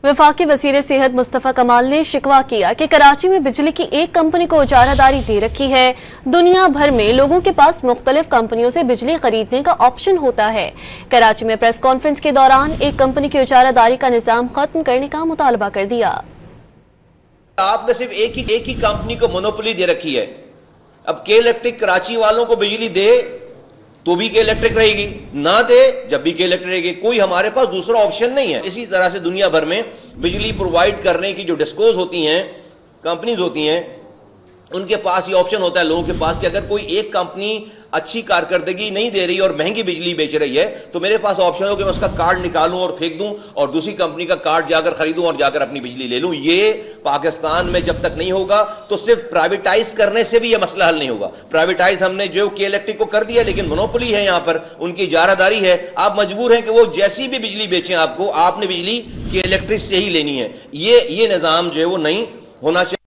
वफाकी वज़ीर सेहत मुस्तफ़ा कमाल ने शिकवा किया कि कराची में बिजली की एक कंपनी को इजारादारी दे रखी है। दुनिया भर में लोगों के पास मुख्तलिफ कंपनियों से बिजली खरीदने का ऑप्शन होता है। कराची में प्रेस कॉन्फ्रेंस के दौरान एक कंपनी की इजारादारी का निज़ाम खत्म करने का मुतालबा कर दिया। आपने सिर्फ एक ही कंपनी को मोनोपोली दे रखी है। अब के इलेक्ट्रिक कराची वालों को बिजली दे तो भी के इलेक्ट्रिक रहेगी, ना दे जब भी के इलेक्ट्रिक रहेगी। कोई हमारे पास दूसरा ऑप्शन नहीं है। इसी तरह से दुनिया भर में बिजली प्रोवाइड करने की जो डिस्कोज होती हैं, कंपनीज होती हैं, उनके पास ये ऑप्शन होता है लोगों के पास कि अगर कोई एक कंपनी अच्छी कारकर्दगी नहीं दे रही और महंगी बिजली बेच रही है तो मेरे पास ऑप्शन हो कि मैं उसका कार्ड निकालूं और फेंक दूं और दूसरी कंपनी का कार्ड जाकर खरीदूं और जाकर अपनी बिजली ले लूं। ये पाकिस्तान में जब तक नहीं होगा तो सिर्फ प्राइवेटाइज करने से भी ये मसला हल नहीं होगा। प्राइवेटाइज हमने जो के इलेक्ट्रिक को कर दिया, लेकिन मोनोपोली है, यहाँ पर उनकी इजारादारी है। आप मजबूर हैं कि वो जैसी भी बिजली बेचें आपको, आपने बिजली के इलेक्ट्रिक से ही लेनी है। ये निज़ाम जो है वो नहीं होना चाहिए।